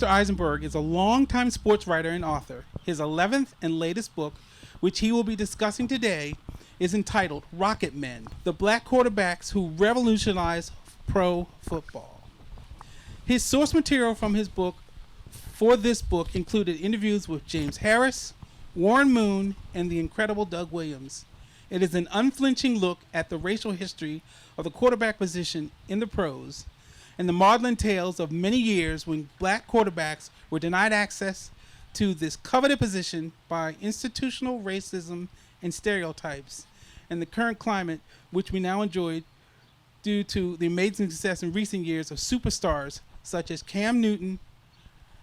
Mr. Eisenberg is a longtime sports writer and author. His 11th and latest book, which he will be discussing today, is entitled Rocket Men, the Black Quarterbacks Who Revolutionized Pro Football. His source material from his book for this book included interviews with James Harris, Warren Moon, and the incredible Doug Williams. It is an unflinching look at the racial history of the quarterback position in the pros and the maudlin tales of many years when black quarterbacks were denied access to this coveted position by institutional racism and stereotypes, and the current climate which we now enjoy due to the amazing success in recent years of superstars such as Cam Newton,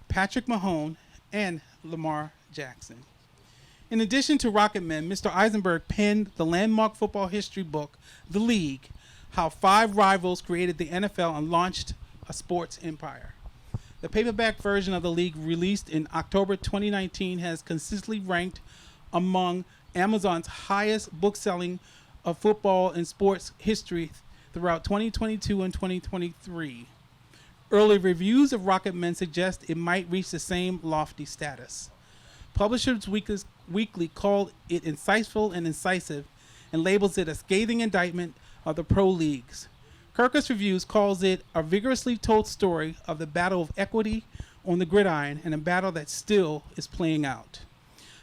Patrick Mahomes, and Lamar Jackson. In addition to Rocket Men, Mr. Eisenberg penned the landmark football history book, The League, How 5 Rivals Created the NFL and Launched a Sports Empire. The paperback version of The League, released in October 2019, has consistently ranked among Amazon's highest book-selling of football and sports history throughout 2022 and 2023. Early reviews of Rocket Men suggest it might reach the same lofty status. Publishers Weekly called it insightful and incisive and labels it a scathing indictment of the pro leagues. Kirkus Reviews calls it a vigorously told story of the battle of equity on the gridiron, and a battle that still is playing out.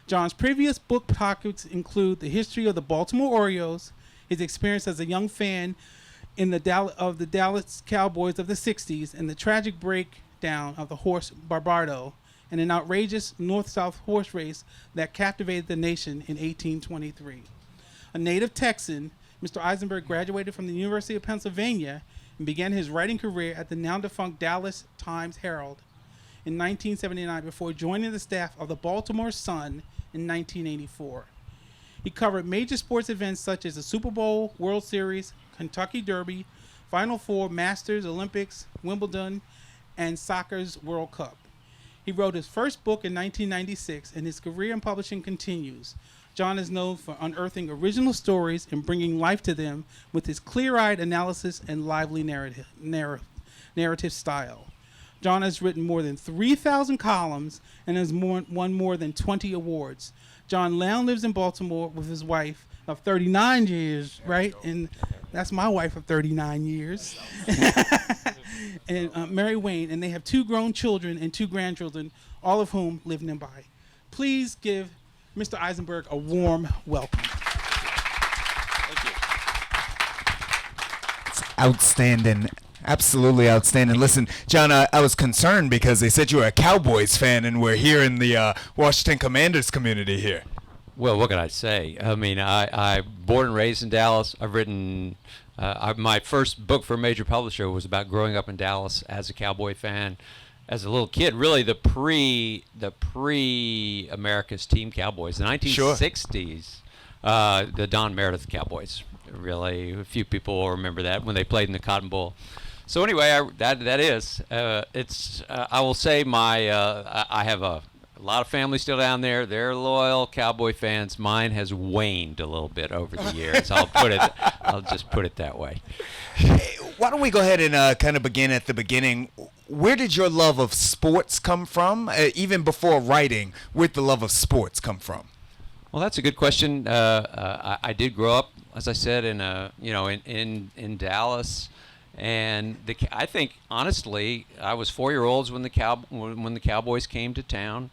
John's previous book topics include the history of the Baltimore Orioles, his experience as a young fan of the Dallas Cowboys of the 60s, and the tragic breakdown of the horse Barbardo, and an outrageous north-south horse race that captivated the nation in 1823. A native Texan, Mr. Eisenberg graduated from the University of Pennsylvania and began his writing career at the now-defunct Dallas Times-Herald in 1979 before joining the staff of the Baltimore Sun in 1984. He covered major sports events such as the Super Bowl, World Series, Kentucky Derby, Final Four, Masters, Olympics, Wimbledon, and soccer's World Cup. He wrote his first book in 1996, and his career in publishing continues. John is known for unearthing original stories and bringing life to them with his clear-eyed analysis and lively narrative style. John has written more than 3,000 columns and has won more than 20 awards. John now lives in Baltimore with his wife of 39 years, right? And that's my wife of 39 years. And Mary Wayne, and they have 2 grown children and 2 grandchildren, all of whom live nearby. Please give Mr. Eisenberg a warm welcome. Thank you. It's outstanding. Absolutely outstanding. Listen, John, I was concerned because they said you were a Cowboys fan, and we're here in the Washington Commanders community here. Well, what can I say? I mean, I born and raised in Dallas. I've written my first book for a major publisher was about growing up in Dallas as a Cowboy fan. As a little kid, really the pre America's Team Cowboys, the 1960s, the Don Meredith Cowboys. Really, a few people will remember that when they played in the Cotton Bowl. So anyway, I will say I have a lot of family still down there. They're loyal Cowboy fans. Mine has waned a little bit over the years. I'll just put it that way. Hey, why don't we go ahead and kind of begin at the beginning? Where did your love of sports come from? Even before writing, where'd the love of sports come from? Well, that's a good question. I did grow up, as I said, in Dallas. And I think, honestly, I was 4-year-olds when the Cowboys came to town.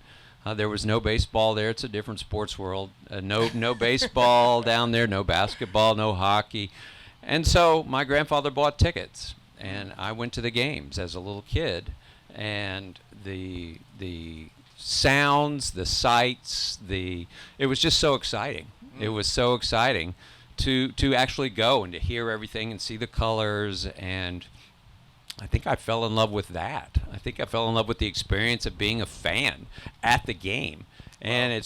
There was no baseball there. It's a different sports world. No baseball down there, no basketball, no hockey. And so my grandfather bought tickets, and I went to the games as a little kid. And the sounds, the sights, it was just so exciting. It was so exciting to actually go and to hear everything and see the colors, and I think I fell in love with that. I think I fell in love with the experience of being a fan at the game, and it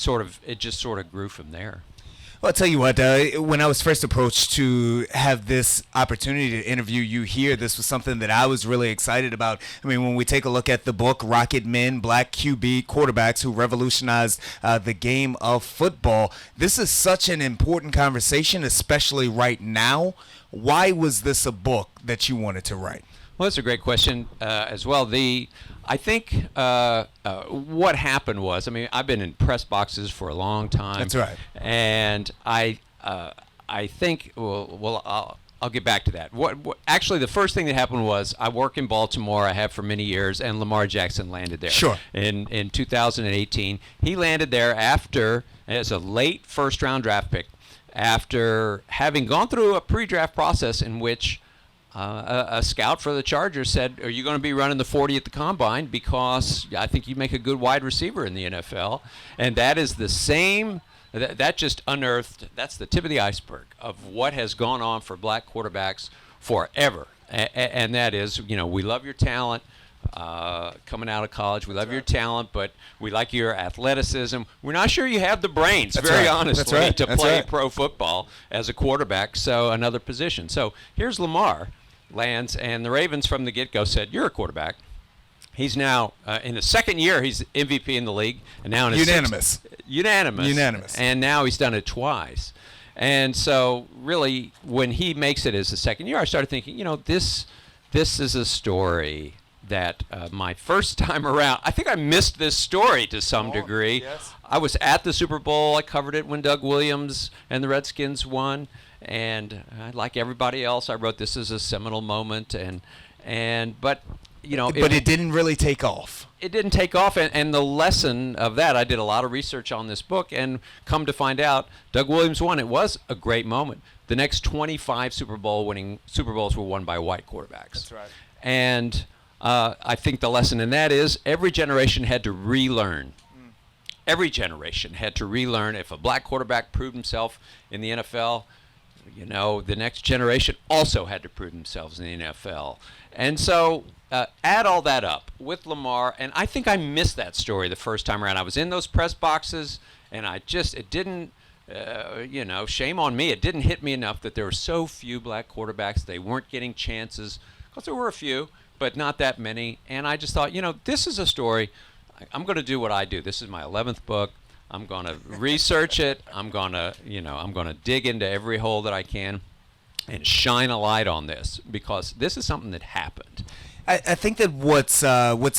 just sort of grew from there. Well, I'll tell you what, when I was first approached to have this opportunity to interview you here, this was something that I was really excited about. I mean, when we take a look at the book, Rocket Men, Black QB Quarterbacks Who Revolutionized the Game of Football, this is such an important conversation, especially right now. Why was this a book that you wanted to write? Well, that's a great question as well. I think what happened was, I mean, I've been in press boxes for a long time. That's right. And I think, I'll get back to that. Actually, the first thing that happened was I work in Baltimore. I have for many years, and Lamar Jackson landed there. Sure. In 2018, he landed there as a late first-round draft pick, after having gone through a pre-draft process in which a scout for the Chargers said, "Are you going to be running the 40 at the combine? Because I think you make a good wide receiver in the NFL." And that is the same. That just unearthed. That's the tip of the iceberg of what has gone on for black quarterbacks forever. And that is, we love your talent coming out of college. We love your talent, but we like your athleticism. We're not sure you have the brains, honestly, to play pro football as a quarterback. So another position. So here's Lamar lands, and the Ravens from the get-go said, "You're a quarterback." He's now in his second year. He's MVP in the league, and now in his unanimous. And now he's done it twice. And so, really, when he makes it as the second year, I started thinking, this is a story that my first time around, I think I missed this story to some degree. Yes. I was at the Super Bowl. I covered it when Doug Williams and the Redskins won, and like everybody else, I wrote this as a seminal moment. But it didn't really take off. It didn't take off, and the lesson of that, I did a lot of research on this book, and come to find out, Doug Williams won. It was a great moment. The next 25 Super Bowls were won by white quarterbacks. That's right. And I think the lesson in that is every generation had to relearn. Every generation had to relearn. If a black quarterback proved himself in the NFL, the next generation also had to prove themselves in the NFL. And so add all that up with Lamar, and I think I missed that story the first time around. I was in those press boxes, and it didn't, shame on me. It didn't hit me enough that there were so few black quarterbacks. They weren't getting chances, because there were a few, but not that many. And I just thought, this is a story. I'm going to do what I do. This is my 11th book. I'm going to research it. I'm going to dig into every hole that I can and shine a light on this, because this is something that happened. I think that what's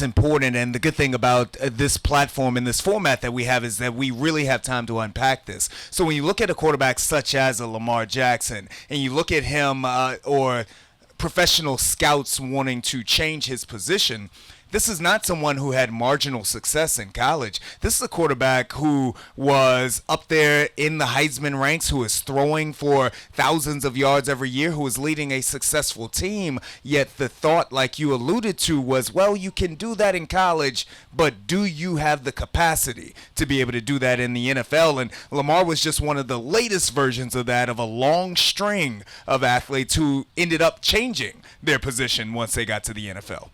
important, and the good thing about this platform and this format that we have, is that we really have time to unpack this. So when you look at a quarterback such as a Lamar Jackson, and you look at him or professional scouts wanting to change his position, this is not someone who had marginal success in college. This is a quarterback who was up there in the Heisman ranks, who is throwing for thousands of yards every year, who is leading a successful team. Yet the thought, like you alluded to, was, well, you can do that in college, but do you have the capacity to be able to do that in the NFL? And Lamar was just one of the latest versions of that, of a long string of athletes who ended up changing their position once they got to the NFL.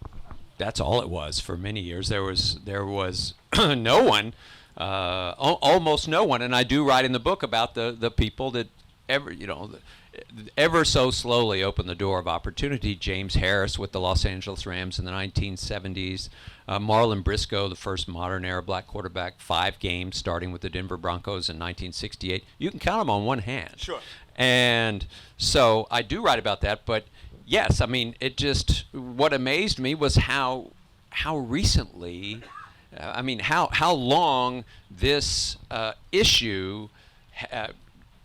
That's all it was for many years. There was no one, almost no one, and I do write in the book about the people that ever so slowly opened the door of opportunity. James Harris with the Los Angeles Rams in the 1970s, Marlon Briscoe, the first modern era black quarterback, 5 games starting with the Denver Broncos in 1968. You can count them on one hand. Sure. And so I do write about that, but yes, I mean, what amazed me was how recently, how long this issue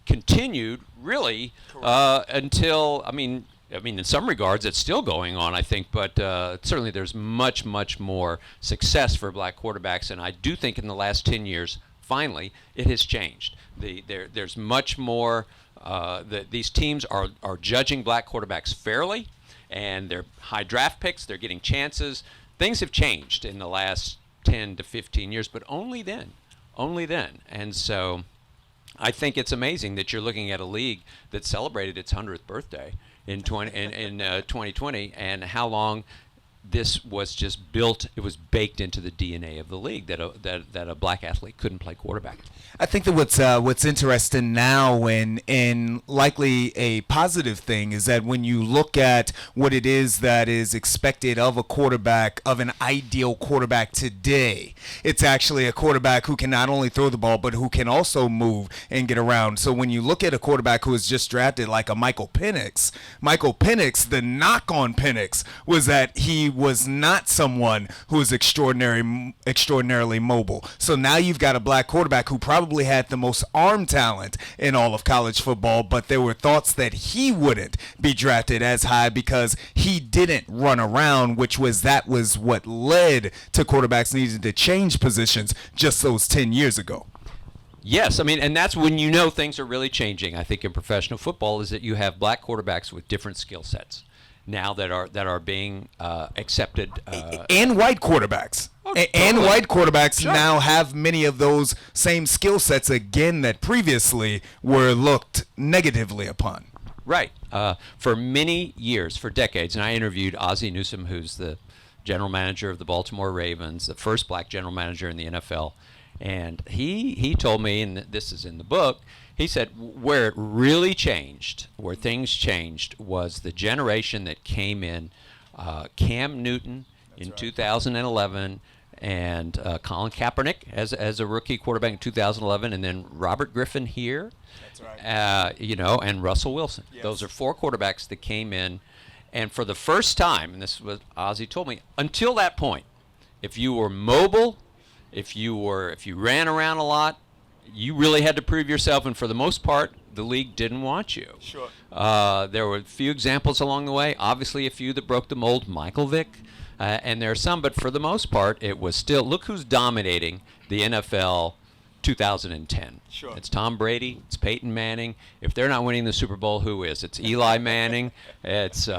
continued, really, until, in some regards, it's still going on, I think, but certainly there's much, much more success for black quarterbacks, and I do think in the last 10 years, finally, it has changed. There's much more. These teams are judging black quarterbacks fairly, and they're high draft picks. They're getting chances. Things have changed in the last 10 to 15 years, but only then. And so I think it's amazing that you're looking at a league that celebrated its 100th birthday in 2020, and how long this was just built. It was baked into the DNA of the league that a black athlete couldn't play quarterback. I think that what's interesting now and likely a positive thing is that when you look at what it is that is expected of a quarterback, of an ideal quarterback today, it's actually a quarterback who can not only throw the ball but who can also move and get around. So when you look at a quarterback who was just drafted like a Michael Penix, the knock on Penix was that he was not someone who was extraordinarily mobile. So now you've got a black quarterback who probably had the most arm talent in all of college football, but there were thoughts that he wouldn't be drafted as high because he didn't run around, which was what led to quarterbacks needing to change positions just those 10 years ago. Yes, I mean, and that's when you know things are really changing, I think, in professional football, is that you have black quarterbacks with different skill sets now that are being accepted. And white quarterbacks. And white quarterbacks now have many of those same skill sets again that previously were looked negatively upon. Right. For many years, for decades, and I interviewed Ozzie Newsome, who's the general manager of the Baltimore Ravens, the first black general manager in the NFL, and he told me, and this is in the book, he said where it really changed, where things changed, was the generation that came in, Cam Newton in 2011, and Colin Kaepernick as a rookie quarterback in 2011, and then Robert Griffin here, and Russell Wilson. Yes. Those are four quarterbacks that came in, and for the first time, and this is what Ozzie told me, until that point, if you were mobile, if you ran around a lot, you really had to prove yourself, and for the most part, the league didn't want you. Sure. There were a few examples along the way, obviously a few that broke the mold, Michael Vick, and there are some, but for the most part, it was still, look who's dominating the NFL 2010. Sure. It's Tom Brady, it's Peyton Manning. If they're not winning the Super Bowl, who is? It's Eli Manning, it's Drew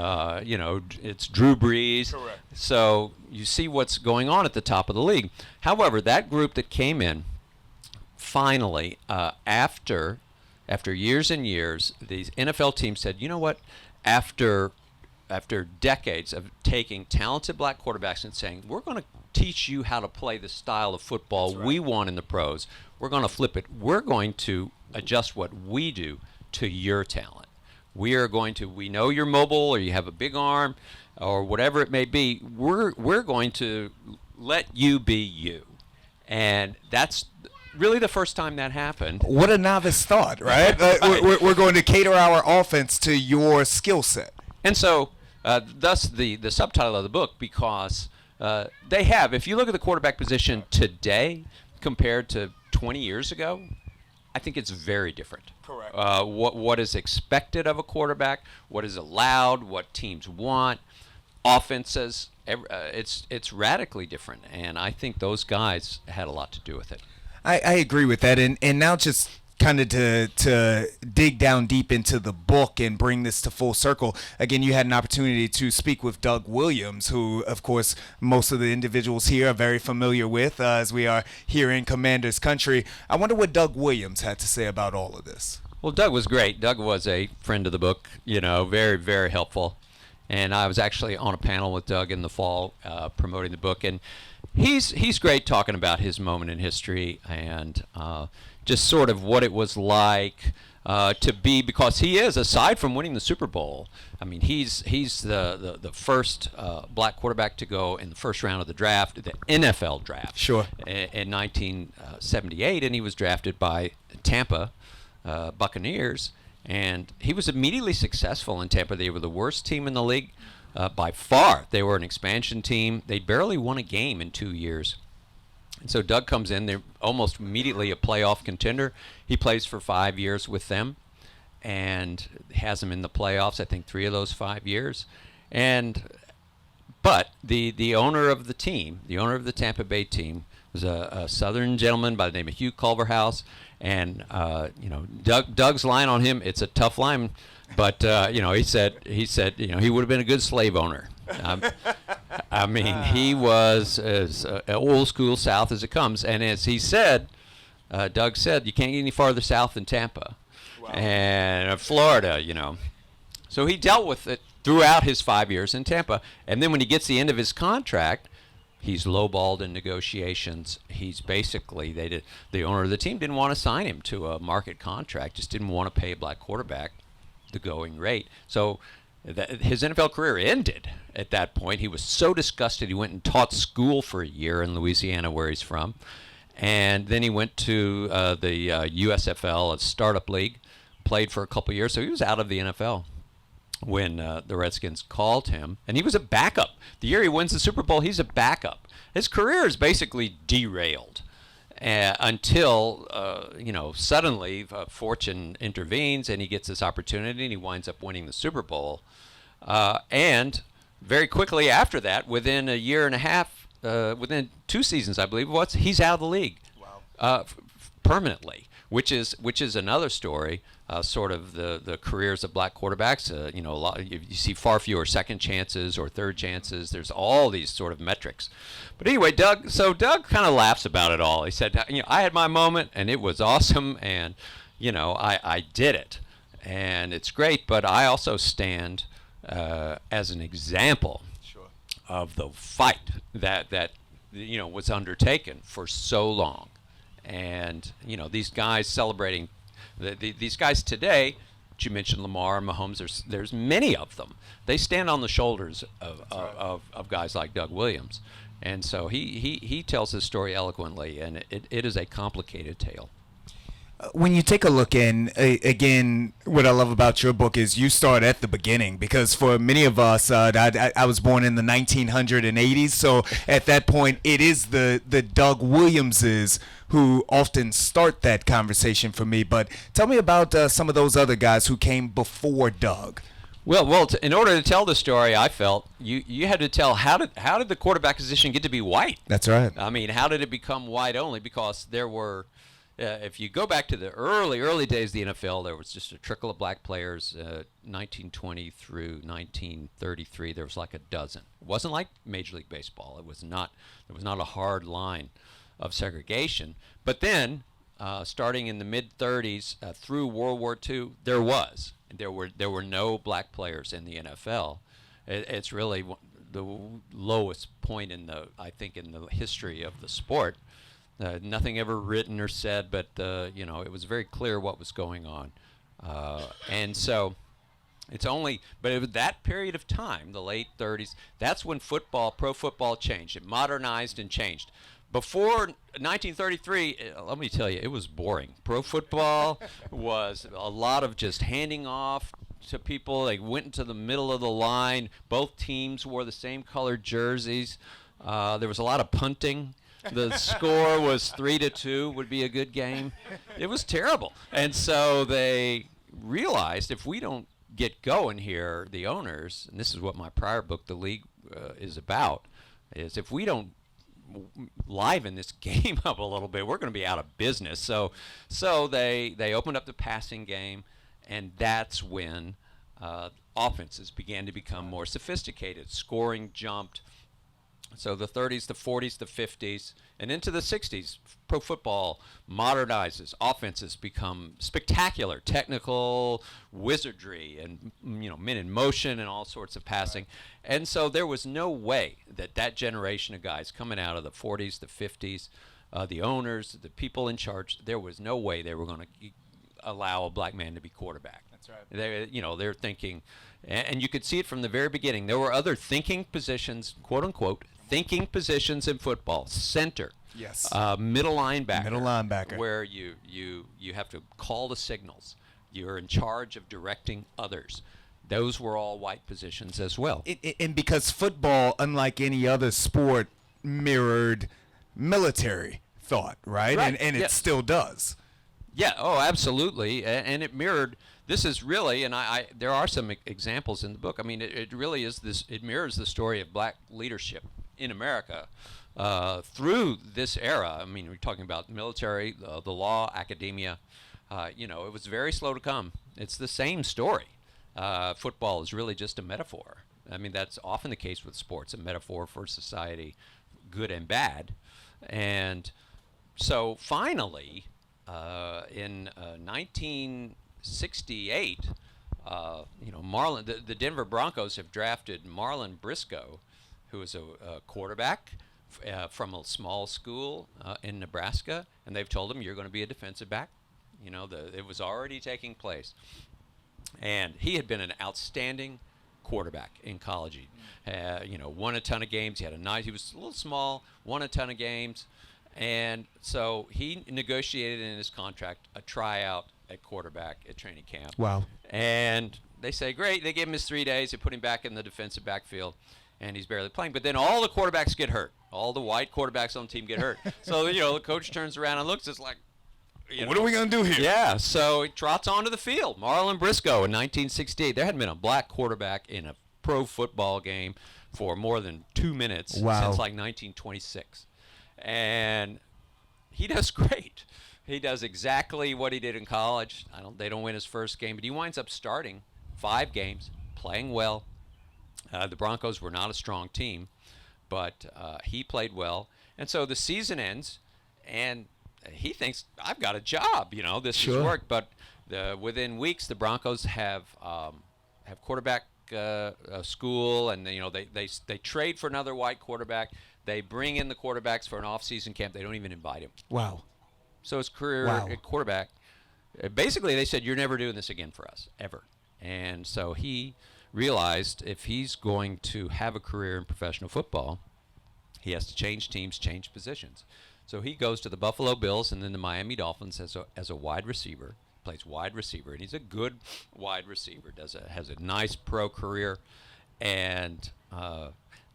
Brees. Correct. So you see what's going on at the top of the league. However, that group that came in, finally, after years and years, these NFL teams said, you know what, after decades of taking talented black quarterbacks and saying, we're going to teach you how to play the style of football we want in the pros. We're going to flip it. We're going to adjust what we do to your talent. We know you're mobile or you have a big arm or whatever it may be. We're going to let you be you. And that's really the first time that happened. What a novice thought, right? We're going to cater our offense to your skill set. And so, thus the subtitle of the book, because they have, if you look at the quarterback position today compared to 20 years ago, I think it's very different. Correct. What is expected of a quarterback, what is allowed, what teams want, offenses, it's radically different. And I think those guys had a lot to do with it. I agree with that. And now just kind of to dig down deep into the book and bring this to full circle, again, you had an opportunity to speak with Doug Williams, who, of course, most of the individuals here are very familiar with as we are here in Commander's Country. I wonder what Doug Williams had to say about all of this. Well, Doug was great. Doug was a friend of the book, very, very helpful. And I was actually on a panel with Doug in the fall promoting the book. And he's great talking about his moment in history and just sort of what it was like to be, because he is, aside from winning the Super Bowl, I mean, he's the first black quarterback to go in the first round of the draft, the NFL draft. Sure. In 1978, and he was drafted by Tampa Buccaneers, and he was immediately successful in Tampa. They were the worst team in the league by far. They were an expansion team. They barely won a game in 2 years. And so Doug comes in. They're almost immediately a playoff contender. He plays for 5 years with them and has them in the playoffs, I think 3 of those 5 years. But the owner of the team, the owner of the Tampa Bay team, was a Southern gentleman by the name of Hugh Culverhouse. And Doug's line on him, it's a tough line, but he said he would have been a good slave owner. I mean, he was as old school South as it comes, and as he said, Doug said, you can't get any farther south than Tampa. Wow. And Florida, So he dealt with it throughout his 5 years in Tampa. And then when he gets the end of his contract, he's lowballed in negotiations. He's basically, the owner of the team didn't want to sign him to a market contract, just didn't want to pay a black quarterback the going rate. So his NFL career ended at that point. He was so disgusted, he went and taught school for a year in Louisiana, where he's from. And then he went to the USFL, a startup league, played for a couple years. So he was out of the NFL when the Redskins called him. And he was a backup. The year he wins the Super Bowl, he's a backup. His career is basically derailed until, suddenly fortune intervenes and he gets this opportunity and he winds up winning the Super Bowl. And very quickly after that, within a year and a half, within 2 seasons, I believe it was, he's out of the league. Wow. Permanently, which is another story. Sort of the careers of black quarterbacks. A lot you see far fewer second chances or third chances. There's all these sort of metrics. But anyway, Doug kind of laughs about it all. He said, I had my moment and it was awesome, and I did it, and it's great. But I also stand as an example of the fight that was undertaken for so long. And these guys celebrating these guys today, you mentioned Lamar and Mahomes, there's many of them. They stand on the shoulders of guys like Doug Williams. And so he tells his story eloquently, and it is a complicated tale. When you take a look in, again, what I love about your book is you start at the beginning, because for many of us, I was born in the 1980s, so at that point, it is the Doug Williamses who often start that conversation for me. But tell me about some of those other guys who came before Doug. Well, in order to tell the story, I felt you had to tell how did the quarterback position get to be white? That's right. I mean, how did it become white only? Because there were. If you go back to the early days of the NFL, there was just a trickle of black players. 1920 through 1933, there was like a dozen. It wasn't like Major League Baseball. There was not a hard line of segregation. But then, starting in the mid 30s through World War II, there were no black players in the NFL. It's really the lowest point in the history of the sport. Nothing ever written or said, but it was very clear what was going on, and so it was that period of time, the late 30s. That's when pro football changed. It modernized and changed. Before 1933, let me tell you, it was boring. Pro football was a lot of just handing off to people. They went into the middle of the line. Both teams wore the same colored jerseys. There was a lot of punting. The score was 3-2, would be a good game. It was terrible. And so they realized, if we don't get going here, the owners, and this is what my prior book, The League, is about, is if we don't liven this game up a little bit, we're going to be out of business. So they opened up the passing game, and that's when offenses began to become more sophisticated. Scoring jumped. So the 30s, the 40s, the 50s, and into the 60s, pro football modernizes. Offenses become spectacular, technical wizardry, and men in motion and all sorts of passing. Right. And so there was no way that generation of guys coming out of the 40s, the 50s, the owners, the people in charge, there was no way they were going to allow a black man to be quarterback. That's right. They're thinking, and you could see it from the very beginning. There were other thinking positions, quote unquote, thinking positions in football. Center. Yes. Middle linebacker. Where you have to call the signals. You're in charge of directing others. Those were all white positions as well. And because football, unlike any other sport, mirrored military thought, right? And it yes. still does. Yeah. Oh, absolutely. And it mirrored. This is really, and there are some examples in the book. I mean, it really is this. It mirrors the story of black leadership in America through this era. I mean, we're talking about military, the law, academia. It was very slow to come. It's the same story. Football is really just a metaphor. I mean, that's often the case with sports, a metaphor for society, good and bad. And so finally, in 1968, Marlon, the Denver Broncos have drafted Marlon Briscoe, who is a quarterback from a small school in Nebraska, and they've told him you're going to be a defensive back. It was already taking place, and he had been an outstanding quarterback in college. Won a ton of games. He was a little small, won a ton of games, and so he negotiated in his contract a tryout at quarterback at training camp. Wow. And they say, great. They gave him his 3 days. They put him back in the defensive backfield, and he's barely playing. But then all the quarterbacks get hurt. All the white quarterbacks on the team get hurt. So, the coach turns around and looks. It's like, what are we going to do here? Yeah, so he trots onto the field. Marlon Briscoe in 1968. There hadn't been a black quarterback in a pro football game for more than 2 minutes since like 1926. And he does great. He does exactly what he did in college. They don't win his first game, but he winds up starting 5 games, playing well. The Broncos were not a strong team, but he played well. And so the season ends, and he thinks, I've got a job. This has worked. But within weeks, the Broncos have quarterback school, and they trade for another white quarterback. They bring in the quarterbacks for an off-season camp. They don't even invite him. Wow. So his career at quarterback, basically they said, you're never doing this again for us, ever. And so he realized if he's going to have a career in professional football, he has to change teams, change positions. So he goes to the Buffalo Bills and then the Miami Dolphins as a wide receiver, plays wide receiver, and he's a good wide receiver, has a nice pro career, and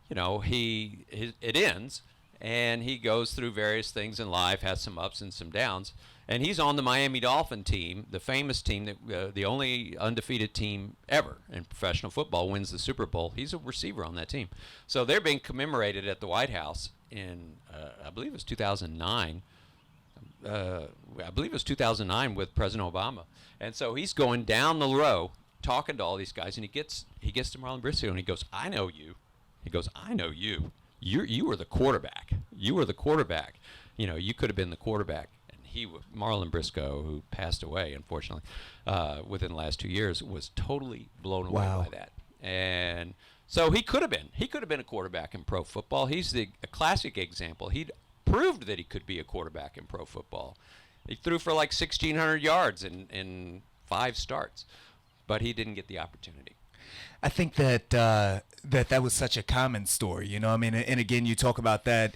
it ends. And he goes through various things in life, has some ups and some downs. And he's on the Miami Dolphin team, the famous team, that the only undefeated team ever in professional football, wins the Super Bowl. He's a receiver on that team. So they're being commemorated at the White House in, I believe it was 2009. I believe it was 2009 with President Obama. And so he's going down the row talking to all these guys, and he gets to Marlon Briscoe, and he goes, I know you. He goes, I know you. You were the quarterback. You were the quarterback. You could have been the quarterback. And Marlon Briscoe, who passed away, unfortunately, within the last 2 years, was totally blown away by that. And so he could have been a quarterback in pro football. He's a classic example. He'd proved that he could be a quarterback in pro football. He threw for like 1,600 yards in 5 starts, but he didn't get the opportunity. I think that that was such a common story, and again, you talk about that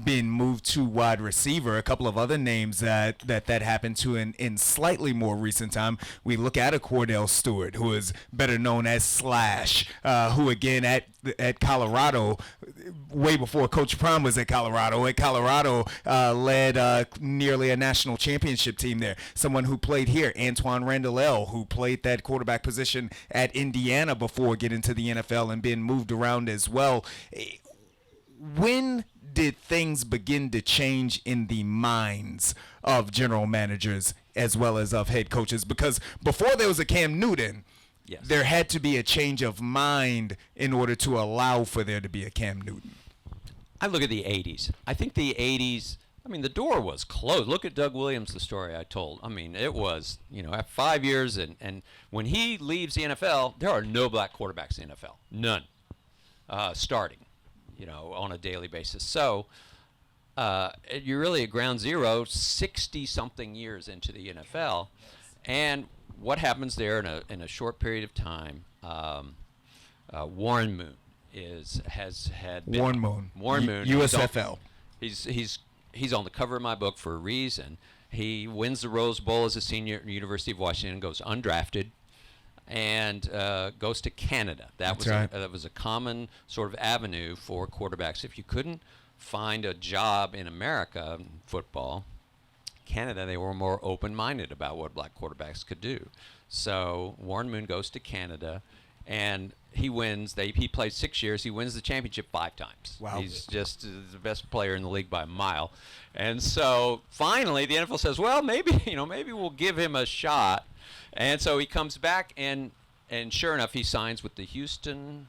being moved to wide receiver. A couple of other names that happened to in slightly more recent time. We look at a Cordell Stewart, who is better known as Slash, who again at Colorado, way before Coach Prime was at Colorado. Led nearly a national championship team there. Someone who played here, Antoine Randall, who played that quarterback position at Indiana before getting to the NFL and being moved around as well. When did things begin to change in the minds of general managers as well as of head coaches? Because before there was a Cam Newton, yes, there had to be a change of mind in order to allow for there to be a Cam Newton. I look at the 80s. I think the 80s, the door was closed. Look at Doug Williams, the story I told. It was, after 5 years, and when he leaves the NFL, there are no black quarterbacks in the NFL. None. Starting, on a daily basis. So you're really at ground zero 60-something years into the NFL. And what happens there in a short period of time, Warren Moon has had been, Warren Moon, USFL. He's on the cover of my book for a reason. He wins the Rose Bowl as a senior at the University of Washington, goes undrafted, and goes to Canada. That was a common sort of avenue for quarterbacks. If you couldn't find a job in America in football, Canada, they were more open-minded about what black quarterbacks could do. So Warren Moon goes to Canada, and he wins. He plays 6 years. He wins the championship 5 times. Wow. He's just the best player in the league by a mile. And so finally the NFL says, well, maybe we'll give him a shot. And so he comes back, and sure enough, he signs with the Houston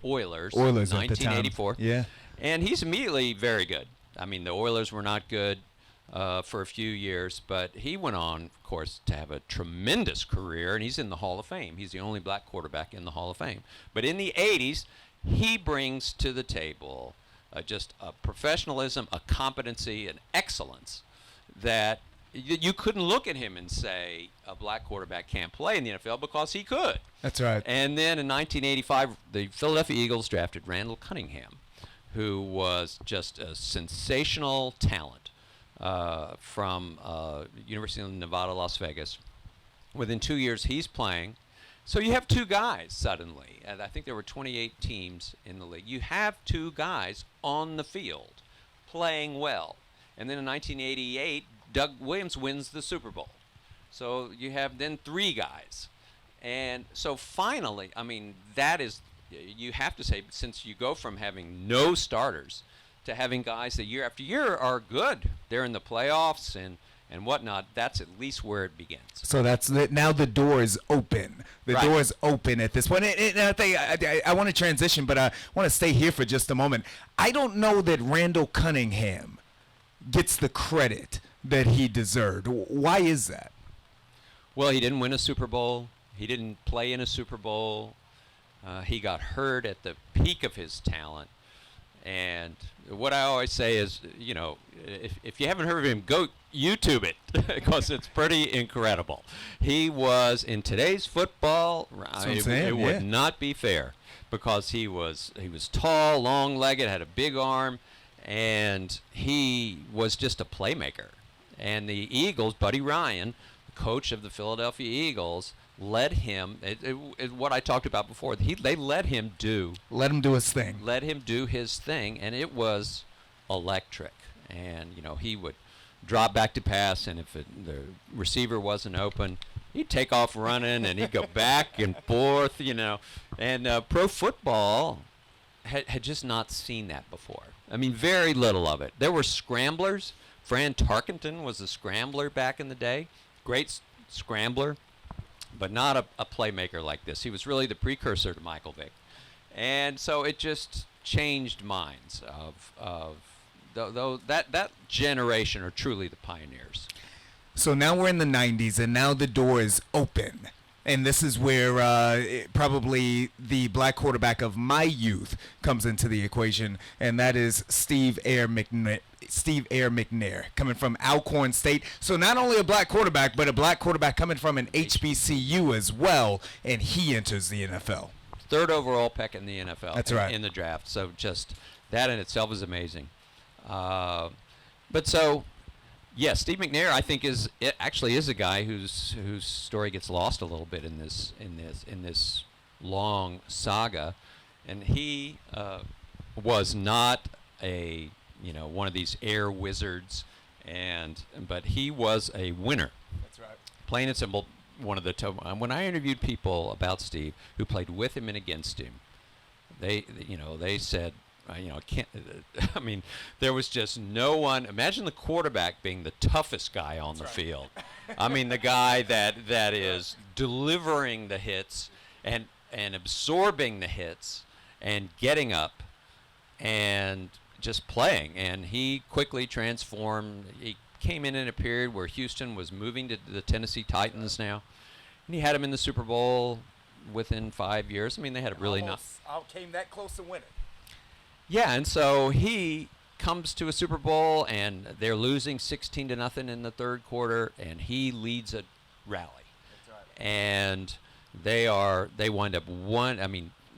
Oilers in 1984. Yeah. And he's immediately very good. The Oilers were not good. for a few years, but he went on, of course, to have a tremendous career, and he's in the Hall of Fame. He's the only black quarterback in the Hall of Fame. But in the 80s, he brings to the table just a professionalism, a competency, an excellence that you couldn't look at him and say a black quarterback can't play in the NFL, because he could. That's right. And then in 1985, the Philadelphia Eagles drafted Randall Cunningham, who was just a sensational talent from University of Nevada, Las Vegas. Within 2 years, he's playing. So you have two guys suddenly, and I think there were 28 teams in the league. You have two guys on the field playing well. And then in 1988, Doug Williams wins the Super Bowl. So you have then three guys. And so finally, I mean, that is, you have to say, since you go from having no starters to having guys that year after year are good, they're in the playoffs and whatnot, that's at least where it begins. So now the door is open. The Right. door is open at this point. And I think I want to transition, but I want to stay here for just a moment. I don't know that Randall Cunningham gets the credit that he deserved. Why is that? Well, he didn't win a Super Bowl. He didn't play in a Super Bowl. He got hurt at the peak of his talent. And what I always say is, you know, if you haven't heard of him, go YouTube it, because it's pretty incredible. He was, in today's football, it would not be fair, because he was tall, long-legged, had a big arm, and he was just a playmaker. And the Eagles, Buddy Ryan, coach of the Philadelphia Eagles, led him, what I talked about before, they let him do his thing. Let him do his thing, and it was electric. And, you know, he would drop back to pass, and if the receiver wasn't open, he'd take off running, and he'd go back and forth, you know. And pro football had just not seen that before. I mean, very little of it. There were scramblers. Fran Tarkenton was a scrambler back in the day. Great scrambler, but not a playmaker like this. He was really the precursor to Michael Vick. And so it just changed minds of that generation are truly the pioneers. So now we're in the 90s, and now the door is open. And this is where probably the black quarterback of my youth comes into the equation, and that is Steve Air McNair, coming from Alcorn State. So not only a black quarterback, but a black quarterback coming from an HBCU as well, and he enters the NFL. Third overall pick in the NFL. That's right. In the draft. So just that in itself is amazing. But so, yes, Steve McNair, I think, is a guy whose story gets lost a little bit in this long saga, and he was not one of these air wizards, but he was a winner. That's right. Plain and simple. When I interviewed people about Steve who played with him and against him, they said, there was just no one. Imagine the quarterback being the toughest guy on the field. I mean, the guy that is delivering the hits and absorbing the hits and getting up and just playing. And he quickly transformed. He came in a period where Houston was moving to the Tennessee Titans now, and he had him in the Super Bowl within 5 years. I mean, they had a really not. Came that close to winning. Yeah, and so he comes to a Super Bowl, and they're losing 16-0 in the third quarter, and he leads a rally. That's right. And they wind up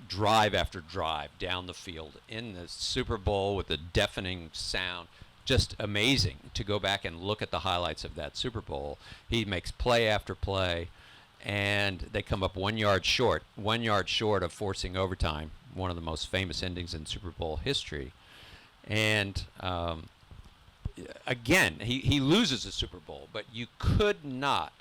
drive after drive down the field in the Super Bowl with a deafening sound. Just amazing to go back and look at the highlights of that Super Bowl. He makes play after play, and they come up 1 yard short of forcing overtime, one of the most famous endings in Super Bowl history. And again, he loses a Super Bowl, but you could not.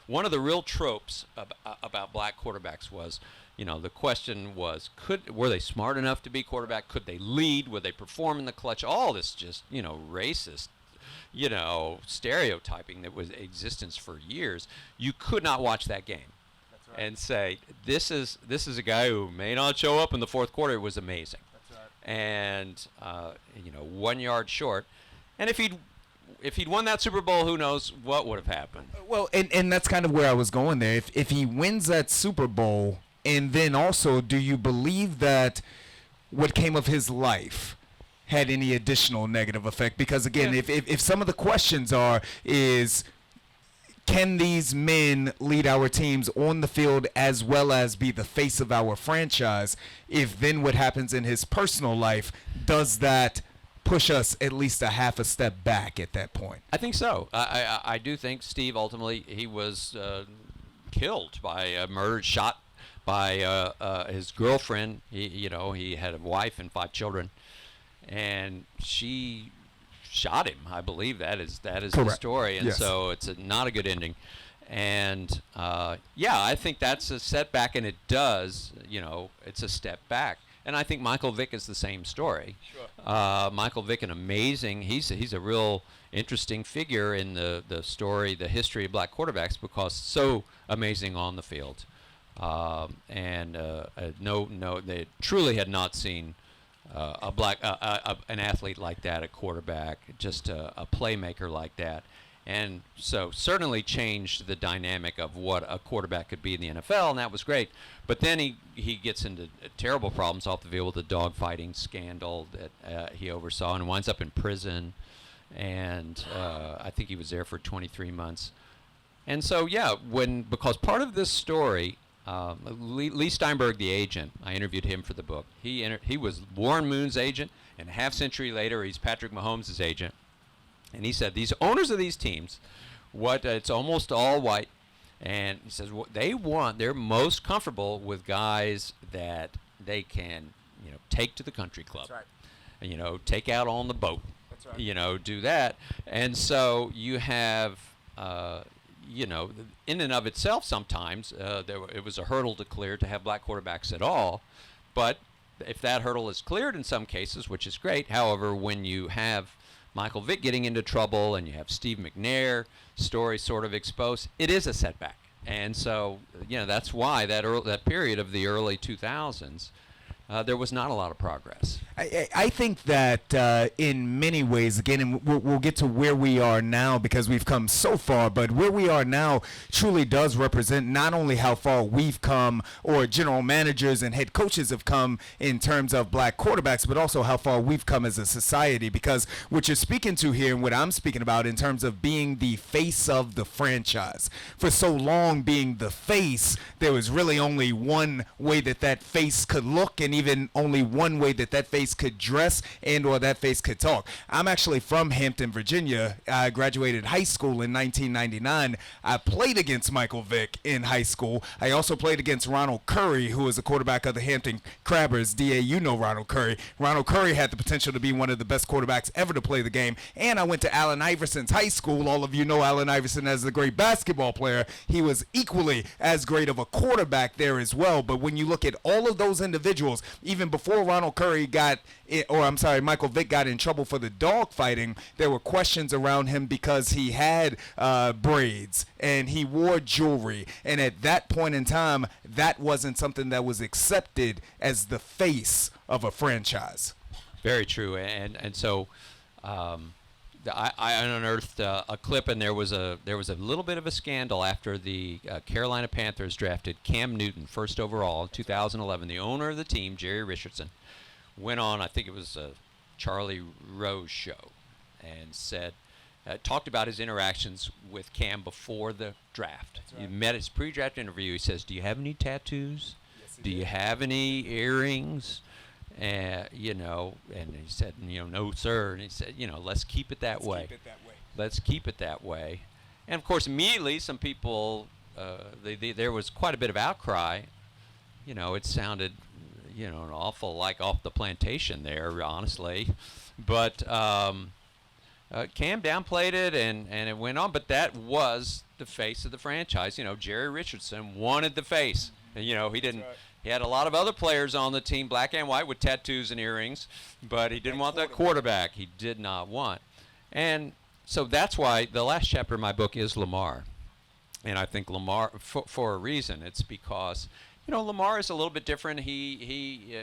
One of the real tropes about black quarterbacks was, the question was, were they smart enough to be quarterback? Could they lead? Would they perform in the clutch? All this just, racist, stereotyping that was in existence for years. You could not watch that game. That's right. And say, this is a guy who may not show up in the fourth quarter. It was amazing. That's right. And, 1 yard short. And if he'd if he'd won that Super Bowl, who knows what would have happened. Well, and that's kind of where I was going there. If he wins that Super Bowl, and then also, do you believe that what came of his life had any additional negative effect? Because again, if some of the questions is can these men lead our teams on the field as well as be the face of our franchise? If then what happens in his personal life, does that push us at least a half a step back at that point? I think so. I do think Steve ultimately he was killed by murdered, shot by his girlfriend. He had a wife and 5 children, and she shot him. I believe that is the story, and yes. so it's not a good ending. And I think that's a setback, and it does. It's a step back. And I think Michael Vick is the same story. Sure. Michael Vick, an amazing. He's a real interesting figure in the story, the history of black quarterbacks, because so amazing on the field. They truly had not seen an athlete like that, a quarterback, just a playmaker like that. And so certainly changed the dynamic of what a quarterback could be in the NFL, and that was great. But then he gets into terrible problems off the field with the dogfighting scandal that he oversaw, and winds up in prison. And I think he was there for 23 months. And so, because part of this story, Lee Steinberg, the agent, I interviewed him for the book. He was Warren Moon's agent, and a half century later, he's Patrick Mahomes' agent. And he said these owners of these teams, it's almost all white, and he says they're most comfortable with guys that they can, take to the country club. That's right. And, take out on the boat. That's right. Do that. And so you have, in and of itself, sometimes it was a hurdle to clear to have black quarterbacks at all. But if that hurdle is cleared in some cases, which is great, however, when you have Michael Vick getting into trouble and you have Steve McNair story sort of exposed, it is a setback. And so, that's why that period of the early 2000s, there was not a lot of progress. I think that in many ways, again, and we'll get to where we are now because we've come so far, but where we are now truly does represent not only how far we've come or general managers and head coaches have come in terms of black quarterbacks, but also how far we've come as a society, because what you're speaking to here and what I'm speaking about in terms of being the face of the franchise, for so long being the face, there was really only one way that face could look, and even only one way that face could dress and or that face could talk. I'm actually from Hampton, Virginia. I graduated high school in 1999. I played against Michael Vick in high school. I also played against Ronald Curry, who was the quarterback of the Hampton Crabbers. DA, you know Ronald Curry. Ronald Curry had the potential to be one of the best quarterbacks ever to play the game. And I went to Allen Iverson's high school. All of you know Allen Iverson as the great basketball player. He was equally as great of a quarterback there as well. But when you look at all of those individuals, even before Michael Vick got in trouble for the dog fighting, there were questions around him because he had braids and he wore jewelry. And at that point in time, that wasn't something that was accepted as the face of a franchise. Very true. And so I unearthed a clip, and there was a little bit of a scandal after the Carolina Panthers drafted Cam Newton first overall in 2011. The owner of the team, Jerry Richardson, went on, I think it was a Charlie Rose show, and talked about his interactions with Cam before the draft. Right. He met his pre-draft interview. He says, "Do you have any tattoos? Yes, do you have any earrings?" And he said, "No, sir." And he said, "Let's keep it that way. Let's keep it that way." And of course, immediately, some people, there was quite a bit of outcry. It sounded, an awful like off the plantation there, honestly. But Cam downplayed it, and it went on. But that was the face of the franchise. Jerry Richardson wanted the face. And, he didn't. Right. He had a lot of other players on the team, black and white, with tattoos and earrings, but he didn't want that quarterback. He did not want. And so that's why the last chapter of my book is Lamar. And I think Lamar, for a reason, it's because, Lamar is a little bit different. He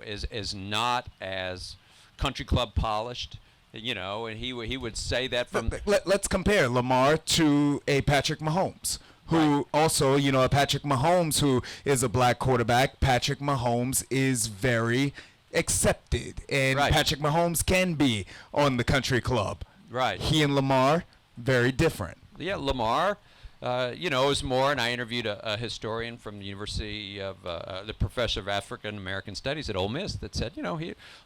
is not as country club polished And he would say that from. Let's compare Lamar to a Patrick Mahomes, who also, a Patrick Mahomes who is a black quarterback. Patrick Mahomes is very accepted, and Patrick Mahomes can be on the country club. Right. He and Lamar, very different. Yeah, Lamar, is more, and I interviewed a historian from the University of, the professor of African American Studies at Ole Miss that said,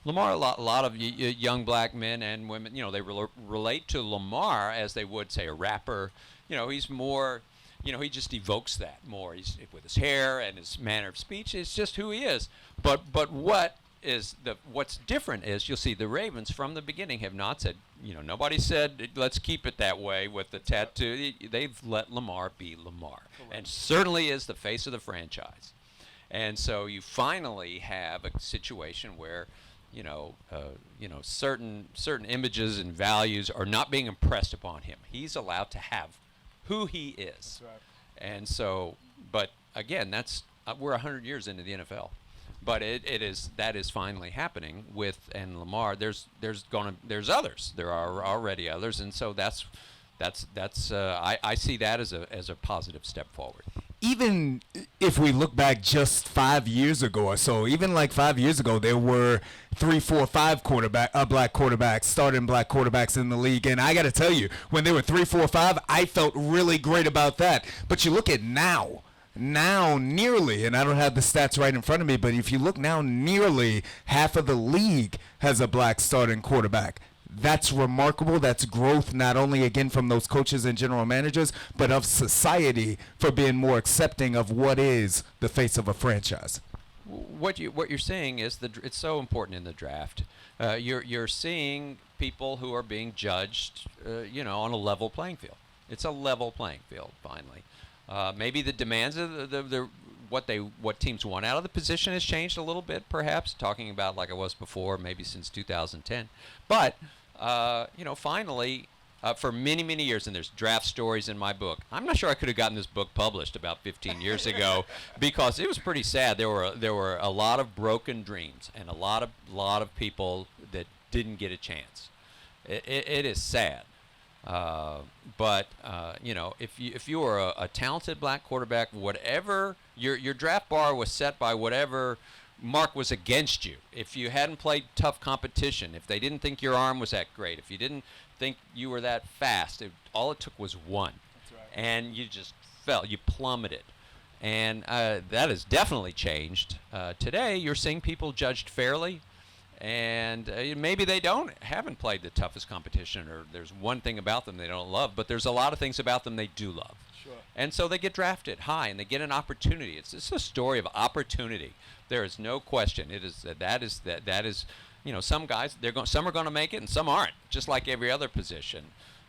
Lamar, a lot of young black men and women, they relate to Lamar as they would, say, a rapper. He's more, he just evokes that more. He's with his hair and his manner of speech. It's just who he is. But what's different is you'll see the Ravens from the beginning have not said, nobody said let's keep it that way with the tattoo. They've let Lamar be Lamar, and certainly is the face of the franchise. And so you finally have a situation where certain images and values are not being impressed upon him. He's allowed to have who he is. That's right. And so, but again, that's we're 100 years into the NFL. But that is finally happening with Lamar. There's others. There are already others, and so I see that as a positive step forward. Even if we look back just 5 years ago or so, even like 5 years ago, there were 3, 4, 5 black quarterbacks, starting black quarterbacks in the league. And I got to tell you, when there were 3, 4, 5, I felt really great about that. But you look at now nearly, and I don't have the stats right in front of me, but if you look now, nearly half of the league has a black starting quarterback. That's remarkable. That's growth, not only again from those coaches and general managers, but of society for being more accepting of what is the face of a franchise. What you're saying is it's so important in the draft. You're seeing people who are being judged, on a level playing field. It's a level playing field finally. Maybe the demands of what teams want out of the position has changed a little bit, perhaps, talking about like it was before, maybe since 2010. But, finally, for many, many years, and there's draft stories in my book. I'm not sure I could have gotten this book published about 15 years ago because it was pretty sad. There were a lot of broken dreams and a lot of people that didn't get a chance. It is sad. But if you were a talented black quarterback, whatever your draft bar was set by whatever mark was against you. If you hadn't played tough competition, if they didn't think your arm was that great, if you didn't think you were that fast, all it took was one. That's right. And you just you plummeted. And that has definitely changed. Today, you're seeing people judged fairly. And maybe they haven't played the toughest competition, or there's one thing about them they don't love, but there's a lot of things about them they do love. Sure. And so they get drafted high, and they get an opportunity. It's a story of opportunity. There is no question. That is some guys some are going to make it, and some aren't, just like every other position.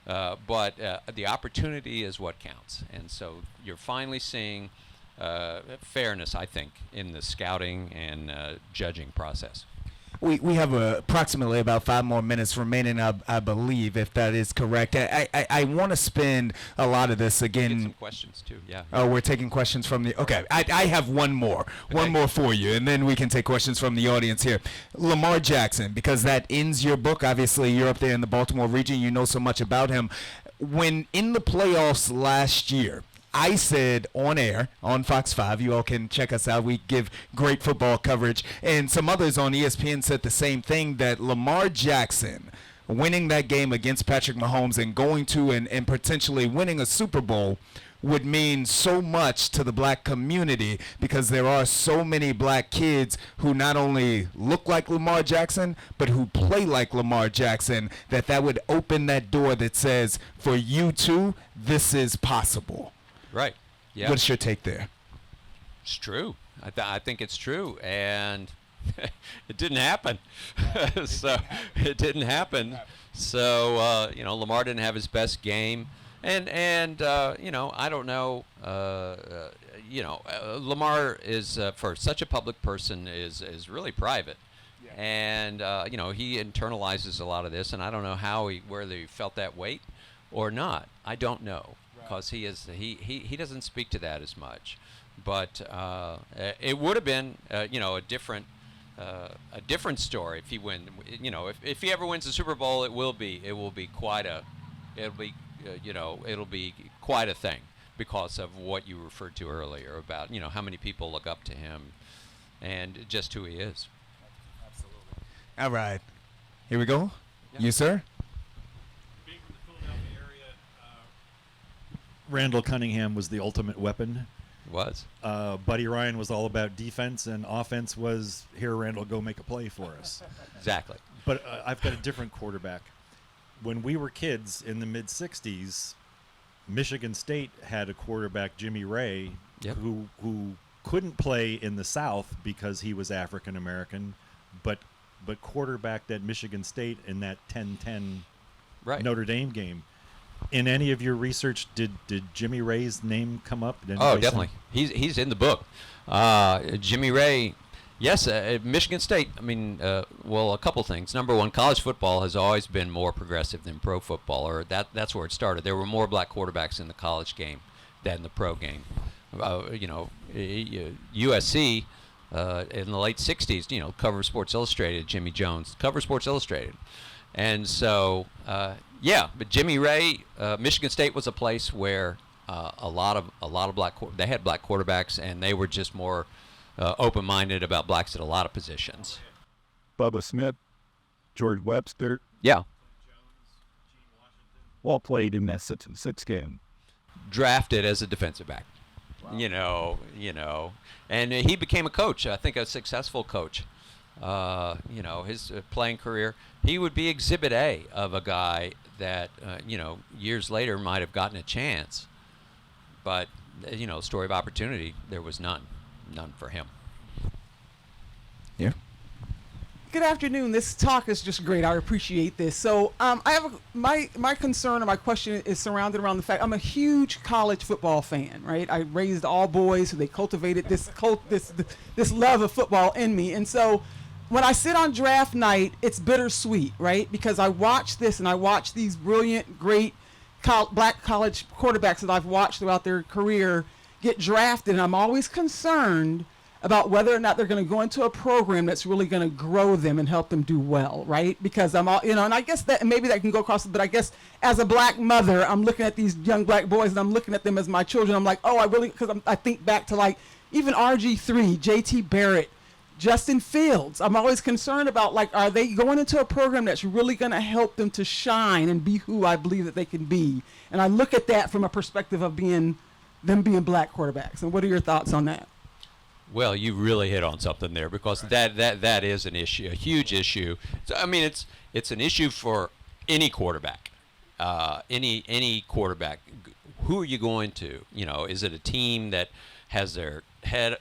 But the opportunity is what counts, and so you're finally seeing fairness, I think, in the scouting and judging process. We have approximately about 5 more minutes remaining, I believe, if that is correct. I want to spend a lot of this again. Get some questions too. Yeah. Oh, we're taking questions from the. Okay, I have one more for you, and then we can take questions from the audience here. Lamar Jackson, because that ends your book. Obviously, you're up there in the Baltimore region. You know so much about him. When in the playoffs last year, I said on air on Fox 5, you all can check us out. We give great football coverage. And some others on ESPN said the same thing, that Lamar Jackson winning that game against Patrick Mahomes and going to and potentially winning a Super Bowl would mean so much to the black community, because there are so many black kids who not only look like Lamar Jackson, but who play like Lamar Jackson, that would open that door that says, for you too, this is possible. Right. Yeah. What's your take there? It's true. I think it's true, and it didn't happen. So it didn't happen. So Lamar didn't have his best game, and I don't know. Lamar is for such a public person is really private, and he internalizes a lot of this, and I don't know whether he felt that weight or not. I don't know. Because he doesn't speak to that as much, but it would have been a different a different story if he win. If he ever wins the Super Bowl, it will be quite a quite a thing because of what you referred to earlier about how many people look up to him and just who he is. Absolutely. All right, here we go. Yeah. You, sir. Being from the Philadelphia area, Randall Cunningham was the ultimate weapon. Was. Buddy Ryan was all about defense, and offense was, here, Randall, go make a play for us. Exactly. But I've got a different quarterback. When we were kids in the mid-'60s, Michigan State had a quarterback, Jimmy Ray, yep. who couldn't play in the South because he was African-American, but quarterbacked at Michigan State in that 10-10 right. Notre Dame game. In any of your research, did Jimmy Ray's name come up? Oh, definitely. He's in the book. Jimmy Ray, yes, Michigan State. I mean, well, a couple things. Number one, college football has always been more progressive than pro football, or that's where it started. There were more black quarterbacks in the college game than the pro game. USC in the late '60s, cover Sports Illustrated. Jimmy Jones, cover Sports Illustrated, and so. But Jimmy Ray, Michigan State was a place where a lot of they had black quarterbacks, and they were just more open-minded about blacks at a lot of positions. Bubba Smith, George Webster. Yeah. All played in that 6 game. Drafted as a defensive back. Wow. And he became a coach. I think a successful coach. His playing career, he would be Exhibit A of a guy that, years later might have gotten a chance. But, story of opportunity, there was none for him. Yeah. Good afternoon. This talk is just great. I appreciate this. So I have my concern or my question is surrounded around the fact I'm a huge college football fan, right? I raised all boys, so they cultivated this love of football in me. And so when I sit on draft night, it's bittersweet, right? Because I watch this and I watch these brilliant, great black college quarterbacks that I've watched throughout their career get drafted, and I'm always concerned about whether or not they're going to go into a program that's really going to grow them and help them do well, right? Because and I guess that maybe that can go across, but I guess as a black mother, I'm looking at these young black boys and I'm looking at them as my children. I'm like, because I think back to like even RG3, JT Barrett, Justin Fields. I'm always concerned about, like, are they going into a program that's really going to help them to shine and be who I believe that they can be? And I look at that from a perspective of them being black quarterbacks. And what are your thoughts on that? Well, you really hit on something there, because that is an issue, a huge issue. So, I mean, it's an issue for any quarterback, any quarterback. Who are you going to? Is it a team that has their head,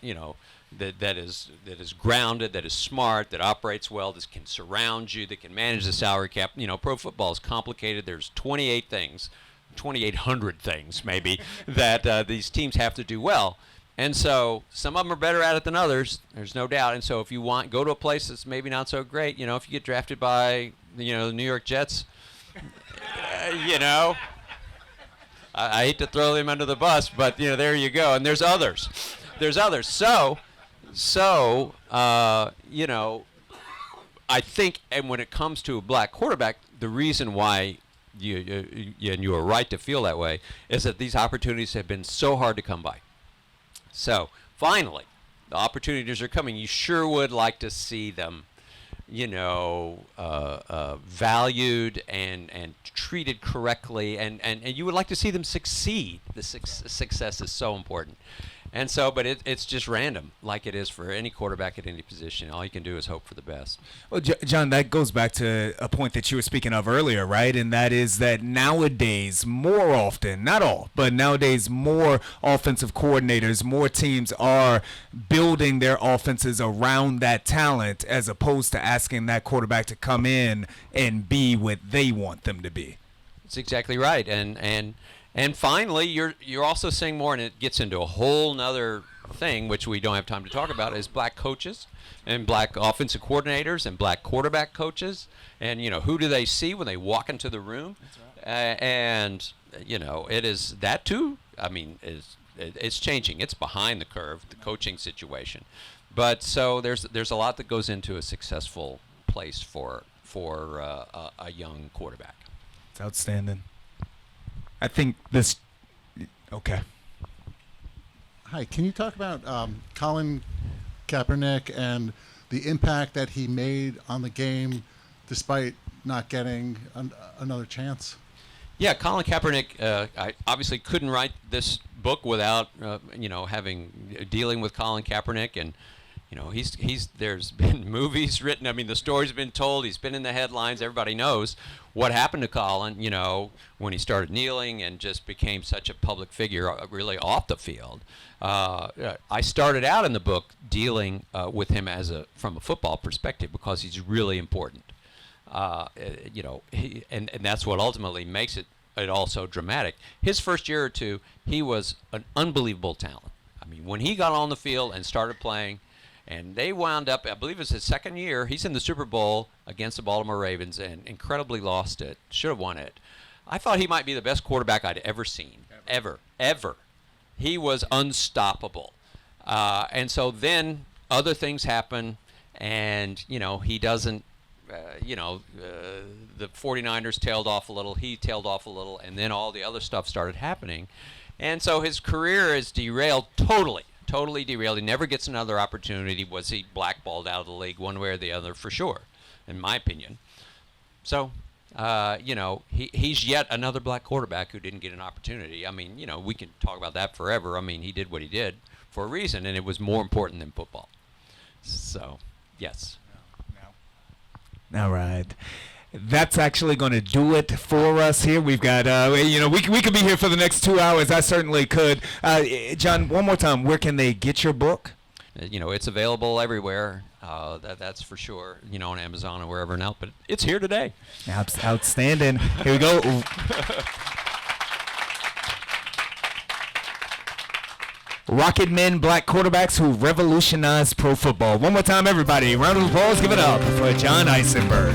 that is grounded, that is smart, that operates well, that can surround you, that can manage the salary cap? Pro football is complicated. There's 2,800 things maybe that these teams have to do well. And so some of them are better at it than others. There's no doubt. And so if you go to a place that's maybe not so great, if you get drafted by, the New York Jets, I hate to throw them under the bus, but there you go. And there's others. So I think, and when it comes to a black quarterback, the reason why you are right to feel that way is that these opportunities have been so hard to come by. So finally, the opportunities are coming. You sure would like to see them, valued and treated correctly, and you would like to see them succeed. The success is so important. And so, but it's just random, like it is for any quarterback at any position. All you can do is hope for the best. Well, John, that goes back to a point that you were speaking of earlier, right? And that is that nowadays, more often, not all, but nowadays, more offensive coordinators, more teams are building their offenses around that talent, as opposed to asking that quarterback to come in and be what they want them to be. That's exactly right. And finally, you're also seeing more, and it gets into a whole nother thing, which we don't have time to talk about, is black coaches and black offensive coordinators and black quarterback coaches. And, who do they see when they walk into the room? That's right. It is that too. I mean, it's changing. It's behind the curve, the coaching situation. But so there's a lot that goes into a successful place for a young quarterback. It's outstanding. I think this. Okay. Hi, can you talk about Colin Kaepernick and the impact that he made on the game despite not getting another chance? Yeah, Colin Kaepernick. I obviously couldn't write this book without dealing with Colin Kaepernick, and he's there's been movies written. I mean, the story's been told. He's been in the headlines. Everybody knows what happened to Colin. When he started kneeling and just became such a public figure, really off the field. I started out in the book dealing with him from a football perspective because he's really important. And that's what ultimately makes it also dramatic. His first year or two, he was an unbelievable talent. I mean, when he got on the field and started playing, and they wound up, I believe it's his second year, he's in the Super Bowl against the Baltimore Ravens and incredibly lost it, should have won it. I thought he might be the best quarterback I'd ever seen, ever. He was unstoppable. And so then other things happen, and, he doesn't, the 49ers tailed off a little, he tailed off a little, and then all the other stuff started happening. And so his career is derailed, totally derailed. He never gets another opportunity. Was he blackballed out of the league one way or the other? For sure, in my opinion. So, he's yet another black quarterback who didn't get an opportunity. I mean, we can talk about that forever. I mean, he did what he did for a reason, and it was more important than football. So, yes. All right. That's actually going to do it for us here. We've got, we could be here for the next 2 hours. I certainly could. John, one more time, where can they get your book? It's available everywhere. That's for sure. On Amazon or wherever else. But it's here today. Outstanding. Here we go. Rocket Men, black quarterbacks who revolutionized pro football. One more time, everybody. Round of applause. Give it up for John Eisenberg.